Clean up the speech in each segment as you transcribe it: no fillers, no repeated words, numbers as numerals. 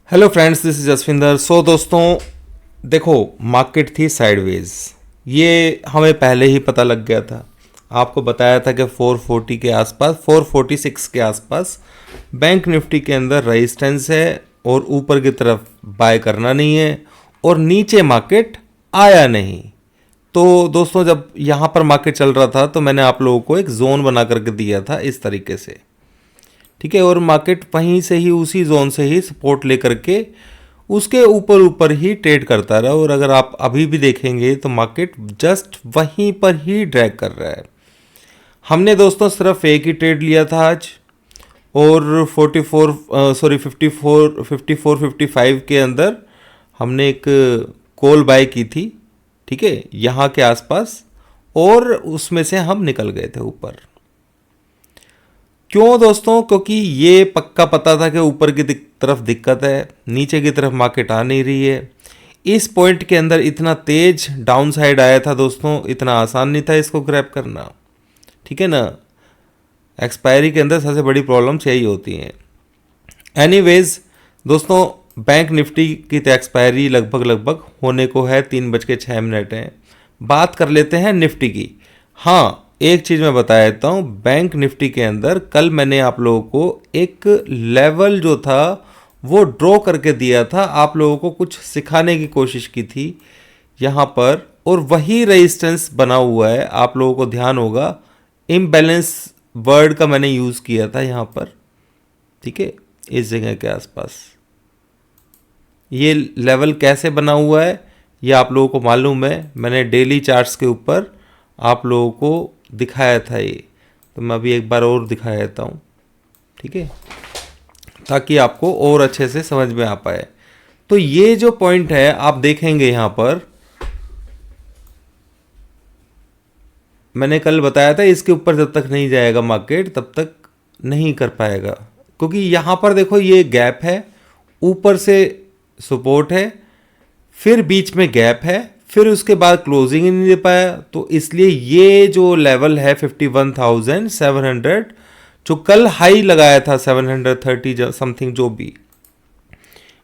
Hello friends, this is Jasvinder. So दोस्तों, देखो market थी साइडवेज। ये हमें पहले ही पता लग गया था। आपको बताया था कि 440 के आसपास, 446 के आसपास बैंक निफ्टी के अंदर रेजिस्टेंस है और ऊपर की तरफ बाय करना नहीं है और नीचे मार्केट आया नहीं। तो दोस्तों, जब यहाँ पर मार्केट चल रहा था तो मैंने आप लोगों को एक जोन बना करके दिया था इस तरीके से, ठीक है। और मार्केट वहीं से ही, उसी जोन से ही सपोर्ट लेकर के उसके ऊपर ऊपर ही ट्रेड करता रहा। और अगर आप अभी भी देखेंगे तो मार्केट जस्ट वहीं पर ही ड्रैग कर रहा है। हमने दोस्तों सिर्फ एक ही ट्रेड लिया था आज, और 54 के अंदर हमने एक कॉल बाय की थी, ठीक है, यहाँ के आसपास, और उसमें से हम निकल गए थे ऊपर। क्यों दोस्तों? क्योंकि ये पक्का पता था कि ऊपर की तरफ दिक्कत है, नीचे की तरफ मार्केट आ नहीं रही है। इस पॉइंट के अंदर इतना तेज डाउन साइड आया था दोस्तों, इतना आसान नहीं था इसको ग्रैब करना, ठीक है ना। एक्सपायरी के अंदर सबसे बड़ी प्रॉब्लम्स यही होती हैं। एनीवेज दोस्तों, बैंक निफ्टी की तो एक्सपायरी लगभग होने को है, 3:06 है। बात कर लेते हैं निफ्टी की। हाँ, एक चीज़ मैं बता देता हूँ, बैंक निफ्टी के अंदर कल मैंने आप लोगों को एक लेवल जो था वो ड्रॉ करके दिया था, आप लोगों को कुछ सिखाने की कोशिश की थी यहाँ पर, और वही रेजिस्टेंस बना हुआ है। आप लोगों को ध्यान होगा, इम्बैलेंस वर्ड का मैंने यूज़ किया था यहाँ पर, ठीक है, इस जगह के आसपास। ये लेवल कैसे बना हुआ है ये आप लोगों को मालूम है, मैंने डेली चार्ट्स के ऊपर आप लोगों को दिखाया था ये। तो मैं अभी एक बार और दिखा देता हूँ, ठीक है, ताकि आपको और अच्छे से समझ में आ पाए। तो ये जो पॉइंट है आप देखेंगे यहाँ पर, मैंने कल बताया था इसके ऊपर जब तक नहीं जाएगा मार्केट तब तक नहीं कर पाएगा। क्योंकि यहाँ पर देखो ये गैप है, ऊपर से सपोर्ट है, फिर बीच में गैप है, फिर उसके बाद क्लोजिंग ही नहीं दे पाया। तो इसलिए ये जो लेवल है 51,700, जो कल हाई लगाया था 730 समथिंग, जो भी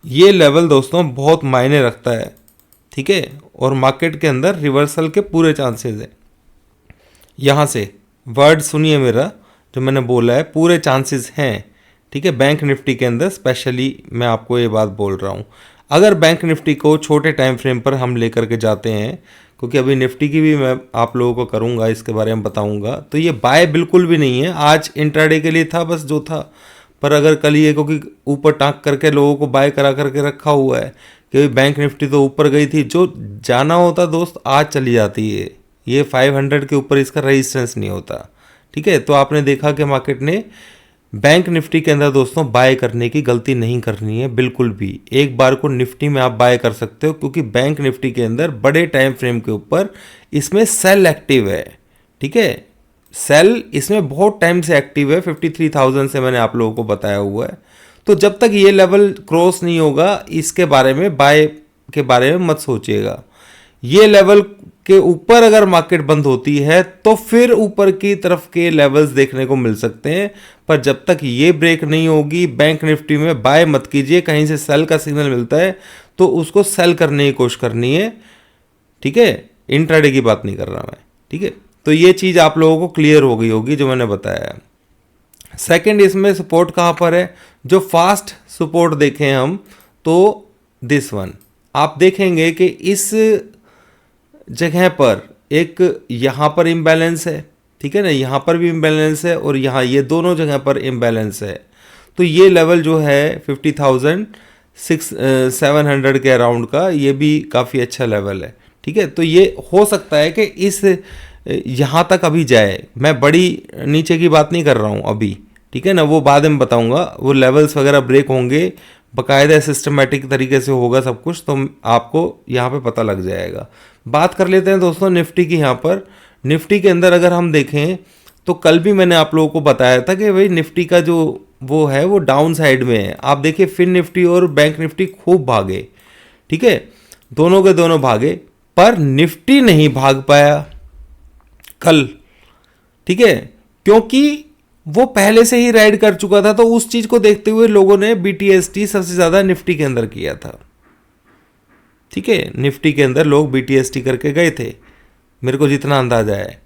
ये लेवल दोस्तों बहुत मायने रखता है, ठीक है। और मार्केट के अंदर रिवर्सल के पूरे चांसेस है। यहाँ से वर्ड सुनिए मेरा, जो मैंने बोला है, पूरे चांसेस हैं, ठीक है। बैंक निफ्टी के अंदर स्पेशली मैं आपको ये बात बोल रहा हूँ। अगर बैंक निफ्टी को छोटे टाइम फ्रेम पर हम लेकर के जाते हैं, क्योंकि अभी निफ्टी की भी मैं आप लोगों को करूँगा, इसके बारे में बताऊँगा, तो ये बाय बिल्कुल भी नहीं है। आज इंट्राडे के लिए था बस जो था, पर अगर कल ये, क्योंकि ऊपर टाँक करके लोगों को बाय करा करके रखा हुआ है कि बैंक निफ्टी तो ऊपर गई थी, जो जाना होता दोस्त आज चली जाती है। ये 500 के ऊपर इसका रेजिस्टेंस नहीं होता, ठीक है। तो आपने देखा कि मार्केट ने बैंक निफ्टी के अंदर दोस्तों बाय करने की गलती नहीं करनी है बिल्कुल भी। एक बार को निफ्टी में आप बाय कर सकते हो, क्योंकि बैंक निफ्टी के अंदर बड़े टाइम फ्रेम के ऊपर इसमें सेल एक्टिव है, ठीक है। सेल इसमें बहुत टाइम से एक्टिव है, 53,000 से मैंने आप लोगों को बताया हुआ है। तो जब तक ये लेवल क्रॉस नहीं होगा, इसके बारे में, बाय के बारे में मत सोचिएगा। ये लेवल के ऊपर अगर मार्केट बंद होती है तो फिर ऊपर की तरफ के लेवल्स देखने को मिल सकते हैं, पर जब तक ये ब्रेक नहीं होगी बैंक निफ्टी में बाय मत कीजिए। कहीं से सेल का सिग्नल मिलता है तो उसको सेल करने की कोशिश करनी है, ठीक है। इंट्राडे की बात नहीं कर रहा मैं, ठीक है। तो ये चीज़ आप लोगों को क्लियर हो गई होगी जो मैंने बताया। सेकंड, इसमें सपोर्ट कहाँ पर है? जो फास्ट सपोर्ट देखें हम तो दिस वन, आप देखेंगे कि इस जगह पर एक यहाँ पर इम्बैलेंस है, ठीक है ना, यहाँ पर भी इम्बैलेंस है, और यहाँ ये दोनों जगह पर इम्बैलेंस है। तो ये लेवल जो है 50,700 के अराउंड का, ये भी काफ़ी अच्छा लेवल है, ठीक है। तो ये हो सकता है कि इस यहाँ तक अभी जाए। मैं बड़ी नीचे की बात नहीं कर रहा हूँ अभी, ठीक है ना, वो बाद में बताऊँगा। वो लेवल्स वगैरह ब्रेक होंगे, बाकायदा सिस्टमेटिक तरीके से होगा सब कुछ, तो आपको यहाँ पे पता लग जाएगा। बात कर लेते हैं दोस्तों निफ्टी की। यहाँ पर निफ्टी के अंदर अगर हम देखें तो कल भी मैंने आप लोगों को बताया था कि भाई निफ्टी का जो वो है वो डाउन साइड में है। आप देखिए फिन निफ्टी और बैंक निफ्टी खूब भागे, ठीक है, दोनों के दोनों भागे, पर निफ्टी नहीं भाग पाया कल, ठीक है। क्योंकि वो पहले से ही राइड कर चुका था, तो उस चीज को देखते हुए लोगों ने BTST सबसे ज्यादा निफ्टी के अंदर किया था। ठीक है, निफ्टी के अंदर लोग BTST करके गए थे, मेरे को जितना अंदाजा है।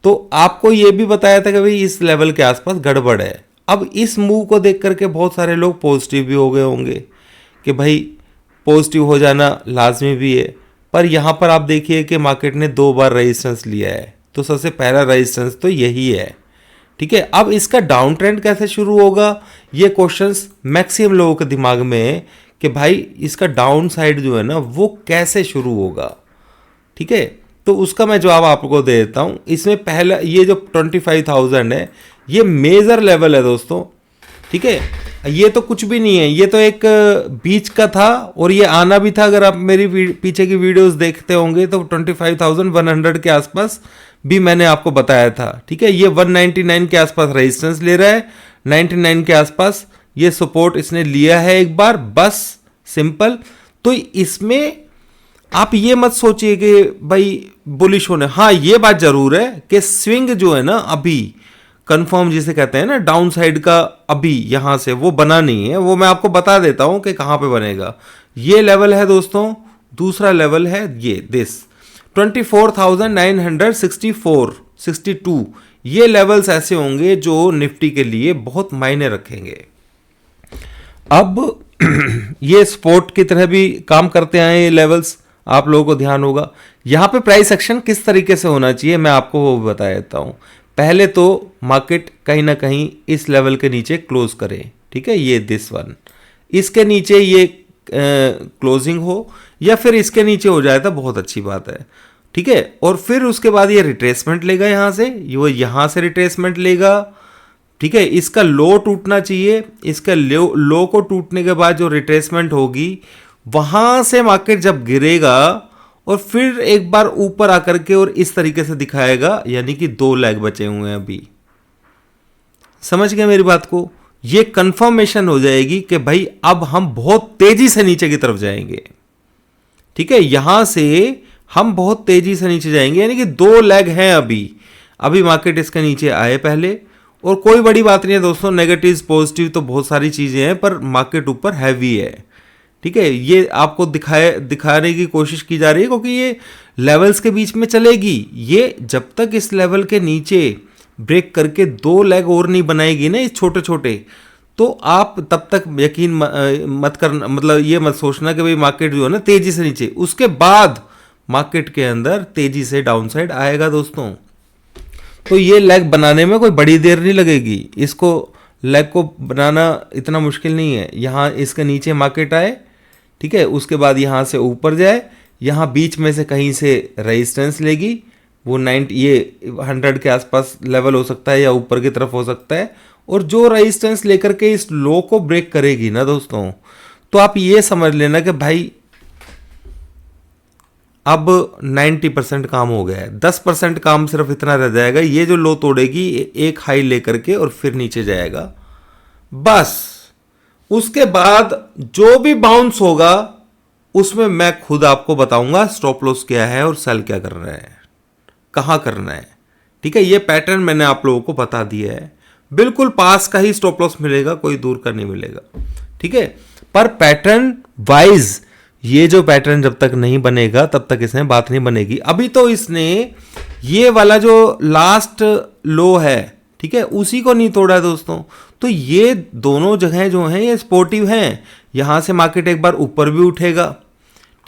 तो आपको ये भी बताया था कि भाई इस लेवल के आसपास गड़बड़ है। अब इस मूव को देख करके बहुत सारे लोग पॉजिटिव भी हो गए होंगे कि भाई पॉजिटिव हो जाना लाजमी भी है, पर यहाँ पर आप देखिए कि मार्केट ने 2 बार रेजिस्टेंस लिया है, तो सबसे पहला रेजिस्टेंस तो यही है। ठीक है, अब इसका डाउन ट्रेंड कैसे शुरू होगा, ये क्वेश्चंस मैक्सिमम लोगों के दिमाग में है कि भाई इसका डाउन साइड जो है ना वो कैसे शुरू होगा। ठीक है, तो उसका मैं जवाब आपको दे देता हूं। इसमें पहला ये जो 25,000 है ये मेजर लेवल है दोस्तों। ठीक है, ये तो कुछ भी नहीं है, ये तो एक बीच का था और ये आना भी था। अगर आप मेरी पीछे की वीडियोस देखते होंगे तो 25,100 के आसपास भी मैंने आपको बताया था। ठीक है, ये 199 के आसपास रेजिस्टेंस ले रहा है, 99 के आसपास ये सपोर्ट इसने लिया है एक बार, बस सिंपल। तो इसमें आप ये मत सोचिए कि भाई बुलिश होने, हाँ ये बात जरूर है कि स्विंग जो है ना अभी कंफर्म जिसे कहते हैं ना डाउन साइड का, अभी यहां से वो बना नहीं है। वो मैं आपको बता देता हूं कि कहां पे बनेगा। ये लेवल है दोस्तों, दूसरा लेवल है ये दिस 24,964-62। ये लेवल्स ऐसे होंगे जो निफ्टी के लिए बहुत मायने रखेंगे। अब ये सपोर्ट की तरह भी काम करते हैं ये लेवल्स, आप लोगों को ध्यान होगा। यहां पे प्राइस एक्शन किस तरीके से होना चाहिए मैं आपको वो बता देता हूं। पहले तो मार्केट कहीं ना कहीं इस लेवल के नीचे क्लोज करे। ठीक है, ये दिस वन, इसके नीचे ये क्लोजिंग हो या फिर इसके नीचे हो जाए तो बहुत अच्छी बात है। ठीक है, और फिर उसके बाद ये रिट्रेसमेंट लेगा यहां से, वो यहां से रिट्रेसमेंट लेगा। ठीक है, इसका लो टूटना चाहिए, इसका लो को टूटने के बाद जो रिट्रेसमेंट होगी वहां से मार्केट जब गिरेगा और फिर एक बार ऊपर आकर के और इस तरीके से दिखाएगा, यानी कि 2 लेग बचे हुए हैं अभी। समझ गए मेरी बात को? ये कंफर्मेशन हो जाएगी कि भाई अब हम बहुत तेजी से नीचे की तरफ जाएंगे। ठीक है, यहां से हम बहुत तेजी से नीचे जाएंगे, यानी कि 2 लेग हैं अभी मार्केट इसके नीचे आए पहले। और कोई बड़ी बात नहीं है दोस्तों, नेगेटिव पॉजिटिव तो बहुत सारी चीजें हैं, पर मार्केट ऊपर हैवी है। ठीक है, ये आपको दिखाने की कोशिश की जा रही है क्योंकि ये लेवल्स के बीच में चलेगी। ये जब तक इस लेवल के नीचे ब्रेक करके 2 लेग और नहीं बनाएगी ना इस छोटे छोटे, तो आप तब तक यकीन मत करना, मतलब ये मत सोचना कि भाई मार्केट जो है ना तेजी से नीचे, उसके बाद मार्केट के अंदर तेजी से डाउन साइड आएगा दोस्तों। तो ये लेग बनाने में कोई बड़ी देर नहीं लगेगी, इसको लेग को बनाना इतना मुश्किल नहीं है। यहाँ इसके नीचे मार्केट आए, ठीक है, उसके बाद यहाँ से ऊपर जाए, यहाँ बीच में से कहीं से रेजिस्टेंस लेगी, वो 100 के आसपास लेवल हो सकता है या ऊपर की तरफ हो सकता है, और जो रेजिस्टेंस लेकर के इस लो को ब्रेक करेगी ना दोस्तों, तो आप ये समझ लेना कि भाई अब 90% काम हो गया है, 10% काम सिर्फ इतना रह जाएगा। ये जो लो तोड़ेगी एक हाई लेकर के और फिर नीचे जाएगा, बस उसके बाद जो भी बाउंस होगा उसमें मैं खुद आपको बताऊंगा स्टॉप लॉस क्या है और सेल क्या करना है, कहां करना है। ठीक है, ये पैटर्न मैंने आप लोगों को बता दिया है, बिल्कुल पास का ही स्टॉप लॉस मिलेगा, कोई दूर का नहीं मिलेगा। ठीक है, पर पैटर्न वाइज ये जो पैटर्न जब तक नहीं बनेगा तब तक इसमें बात नहीं बनेगी। अभी तो इसने ये वाला जो लास्ट लो है, ठीक है, उसी को नहीं तोड़ा है दोस्तों। तो ये दोनों जगह जो हैं ये सपोर्टिव हैं। यहां से मार्केट एक बार ऊपर भी उठेगा,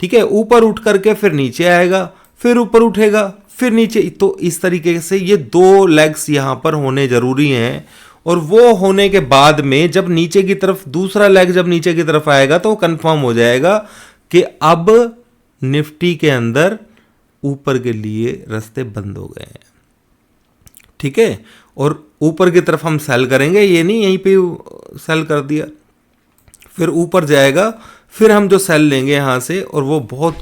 ठीक है, ऊपर उठ करके फिर नीचे आएगा, फिर ऊपर उठेगा, फिर नीचे। तो इस तरीके से ये 2 लेग्स यहां पर होने जरूरी हैं, और वो होने के बाद में जब नीचे की तरफ दूसरा लेग जब नीचे की तरफ आएगा तो कंफर्म हो जाएगा कि अब निफ्टी के अंदर ऊपर के लिए रास्ते बंद हो गए हैं। ठीक है, और ऊपर की तरफ हम सेल करेंगे, ये नहीं यहीं पे सेल कर दिया, फिर ऊपर जाएगा, फिर हम जो सेल लेंगे यहां से, और वो बहुत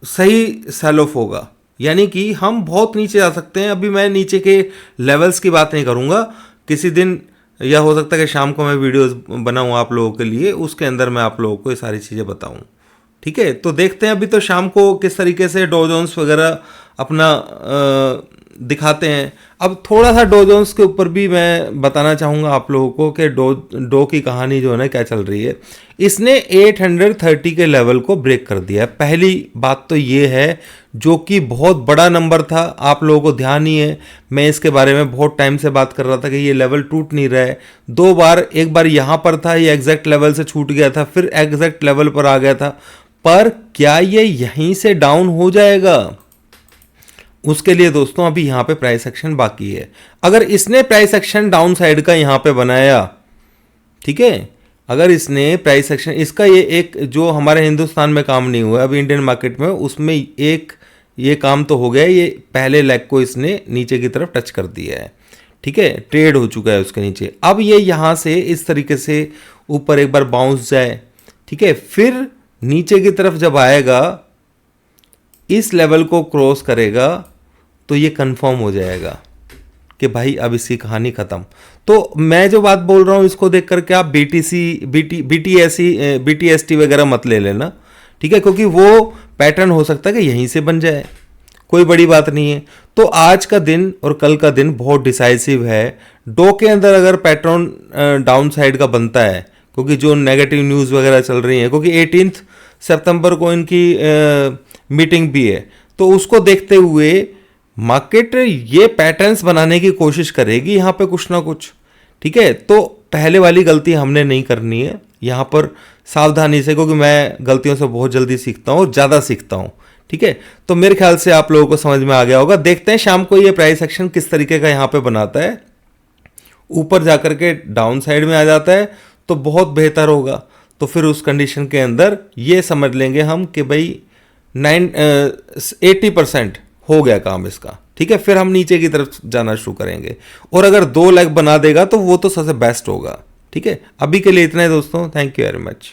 सही सेल ऑफ होगा, यानी कि हम बहुत नीचे जा सकते हैं। अभी मैं नीचे के लेवल्स की बात नहीं करूंगा, किसी दिन या हो सकता है कि शाम को मैं वीडियोस बनाऊं आप लोगों के लिए, उसके अंदर मैं आप लोगों को ये सारी चीज़ें बताऊं। ठीक है, तो देखते हैं अभी तो शाम को किस तरीके से डॉ जोन्स वगैरह अपना दिखाते हैं। अब थोड़ा सा डो जोन्स के ऊपर भी मैं बताना चाहूँगा आप लोगों को कि डो की कहानी जो है ना क्या चल रही है। इसने 830 के लेवल को ब्रेक कर दिया है। पहली बात तो ये है, जो कि बहुत बड़ा नंबर था, आप लोगों को ध्यान ही है, मैं इसके बारे में बहुत टाइम से बात कर रहा था कि ये लेवल टूट नहीं रहा है। दो बार, एक बार यहाँ पर था, ये एग्जैक्ट लेवल से छूट गया था, फिर एग्जैक्ट लेवल पर आ गया था। पर क्या ये यहीं से डाउन हो जाएगा? उसके लिए दोस्तों अभी यहाँ पे प्राइस एक्शन बाकी है। अगर इसने प्राइस एक्शन डाउन साइड का यहाँ पे बनाया, ठीक है, अगर इसने प्राइस एक्शन, इसका ये एक जो हमारे हिंदुस्तान में काम नहीं हुआ अभी इंडियन मार्केट में, उसमें एक ये काम तो हो गया, ये पहले लेग को इसने नीचे की तरफ टच कर दिया है, ठीक है, ट्रेड हो चुका है उसके नीचे। अब ये यहाँ से इस तरीके से ऊपर एक बार बाउंस जाए, ठीक है, फिर नीचे की तरफ जब आएगा, इस लेवल को क्रॉस करेगा, तो ये कंफर्म हो जाएगा कि भाई अब इसकी कहानी खत्म। तो मैं जो बात बोल रहा हूं इसको देख करके आप BTST वगैरह मत ले लेना, ठीक है, क्योंकि वो पैटर्न हो सकता है कि यहीं से बन जाए, कोई बड़ी बात नहीं है। तो आज का दिन और कल का दिन बहुत डिसाइसिव है। डो के अंदर अगर पैटर्न डाउन साइड का बनता है, क्योंकि जो नेगेटिव न्यूज़ वगैरह चल रही है, क्योंकि 18 सितंबर को इनकी मीटिंग भी है, तो उसको देखते हुए मार्केट ये पैटर्न्स बनाने की कोशिश करेगी यहाँ पे कुछ ना कुछ, ठीक है। तो पहले वाली गलती हमने नहीं करनी है यहाँ पर, सावधानी से, क्योंकि मैं गलतियों से बहुत जल्दी सीखता हूँ और ज़्यादा सीखता हूँ, ठीक है। तो मेरे ख्याल से आप लोगों को समझ में आ गया होगा। देखते हैं शाम को ये प्राइस एक्शन किस तरीके का यहाँ पे बनाता है। ऊपर जाकर के डाउन साइड में आ जाता है तो बहुत बेहतर होगा। तो फिर उस कंडीशन के अंदर ये समझ लेंगे हम कि भाई 80% हो गया काम इसका, ठीक है। फिर हम नीचे की तरफ जाना शुरू करेंगे, और अगर 2 लेग बना देगा तो वो तो सबसे बेस्ट होगा, ठीक है। अभी के लिए इतना है दोस्तों, थैंक यू वेरी मच।